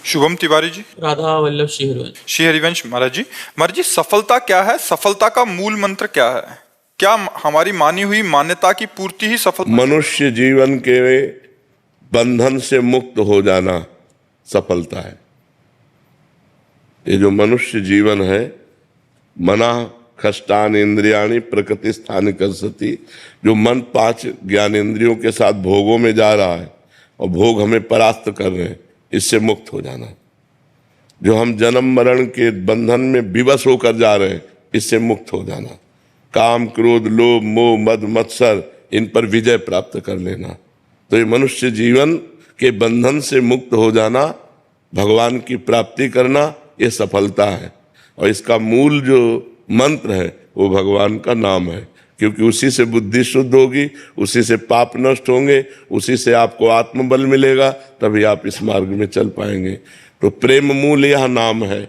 शुभम तिवारी जी। राधा वल्लभ श्रीहरिवंश। श्रीहरिवंश। महाराज जी सफलता क्या है? सफलता का मूल मंत्र क्या है? क्या हमारी मानी हुई मान्यता की पूर्ति ही सफलता? मनुष्य जीवन के बंधन से मुक्त हो जाना सफलता है। ये जो मनुष्य जीवन है, मना खष्टान इंद्रियाणी प्रकृति स्थान कर्षति, जो मन 5 ज्ञानेंद्रियों के साथ भोगों में जा रहा है और भोग हमें परास्त कर रहे हैं, इससे मुक्त हो जाना। जो हम जन्म मरण के बंधन में विवश होकर जा रहे हैं, इससे मुक्त हो जाना। काम क्रोध लोभ मोह मद मत्सर, इन पर विजय प्राप्त कर लेना। तो ये मनुष्य जीवन के बंधन से मुक्त हो जाना, भगवान की प्राप्ति करना, ये सफलता है। और इसका मूल जो मंत्र है वो भगवान का नाम है, क्योंकि उसी से बुद्धि शुद्ध होगी, उसी से पाप नष्ट होंगे, उसी से आपको आत्मबल मिलेगा, तभी आप इस मार्ग में चल पाएंगे। तो प्रेम मूल यह नाम है।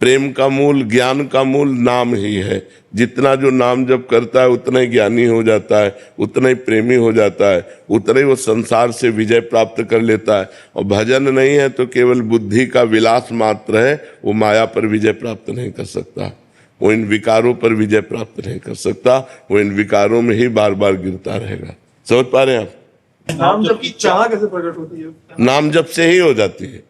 प्रेम का मूल, ज्ञान का मूल नाम ही है। जितना जो नाम जप करता है उतना ही ज्ञानी हो जाता है, उतना ही प्रेमी हो जाता है, उतना ही वो संसार से विजय प्राप्त कर लेता है। और भजन नहीं है तो केवल बुद्धि का विलास मात्र है, वो माया पर विजय प्राप्त नहीं कर सकता, वो इन विकारों पर विजय प्राप्त नहीं कर सकता, वो इन विकारों में ही बार बार गिरता रहेगा। समझ पा रहे हैं आप? नाम जप की चाह कैसे प्रकट होती है? नाम जप से ही हो जाती है।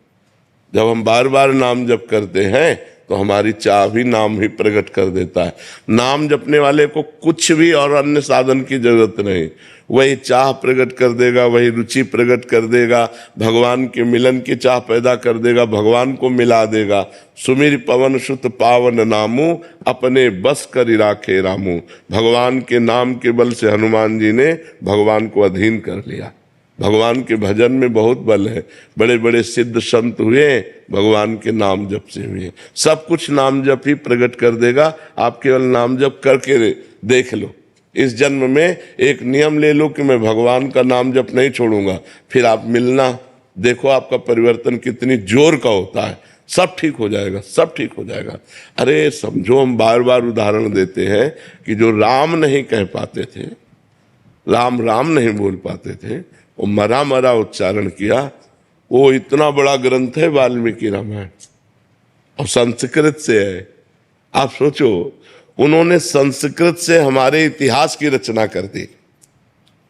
जब हम बार बार नाम जप करते हैं तो हमारी चाह भी नाम ही प्रकट कर देता है। नाम जपने वाले को कुछ भी और अन्य साधन की जरूरत नहीं, वही चाह प्रकट कर देगा, वही रुचि प्रकट कर देगा, भगवान के मिलन की चाह पैदा कर देगा, भगवान को मिला देगा। सुमिर पवन सुत पावन नामू, अपने बस कर राखे रामू। भगवान के नाम के बल से हनुमान जी ने भगवान को अधीन कर लिया। भगवान के भजन में बहुत बल है। बड़े बड़े सिद्ध संत हुए भगवान के नाम जप से हुए। सब कुछ नाम जप ही प्रकट कर देगा। आप केवल नाम जप करके देख लो। इस जन्म में एक नियम ले लो कि मैं भगवान का नाम जप नहीं छोड़ूंगा, फिर आप मिलना, देखो आपका परिवर्तन कितनी जोर का होता है। सब ठीक हो जाएगा, सब ठीक हो जाएगा। अरे समझो, हम बार बार उदाहरण देते हैं कि जो राम नहीं कह पाते थे, राम राम नहीं बोल पाते थे, वो मरा मरा उच्चारण किया। वो इतना बड़ा ग्रंथ है वाल्मीकि रामायण, और संस्कृत से है। आप सोचो, उन्होंने संस्कृत से हमारे इतिहास की रचना कर दी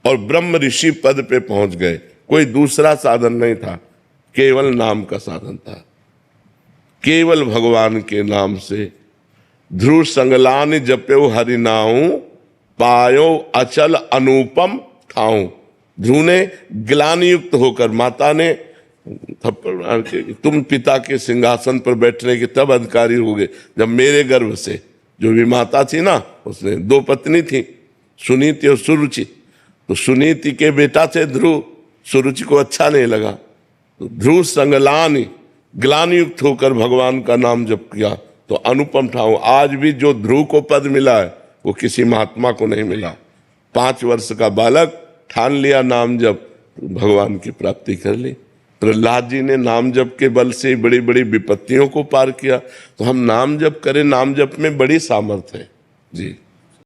और ब्रह्म ऋषि पद पे पहुंच गए। कोई दूसरा साधन नहीं था, केवल नाम का साधन था। केवल भगवान के नाम से ध्रुव संगलान जप्यो हरि नाऊ, पायो अचल अनुपम ठाऊं। ध्रुव ने ग्लानि युक्त होकर, माता ने थप्पड़ के, तुम पिता के सिंहासन पर बैठने के तब अधिकारी हो गए जब मेरे गर्भ से, जो भी माता थी ना, उसने 2 पत्नी थी, सुनीति और सुरुचि। तो सुनीति के बेटा थे ध्रुव, सुरुचि को अच्छा नहीं लगा, तो ध्रुव संगलानि ग्लानि युक्त होकर भगवान का नाम जप किया तो अनुपम ठाऊं। आज भी जो ध्रुव को पद मिला है वो किसी महात्मा को नहीं मिला। 5 वर्ष का बालक ठान लिया नाम जप, भगवान की प्राप्ति कर ली। प्रहलाद जी ने नाम जप के बल से बड़ी बड़ी विपत्तियों को पार किया। तो हम नाम जप करें, नाम जप में बड़ी सामर्थ्य है जी।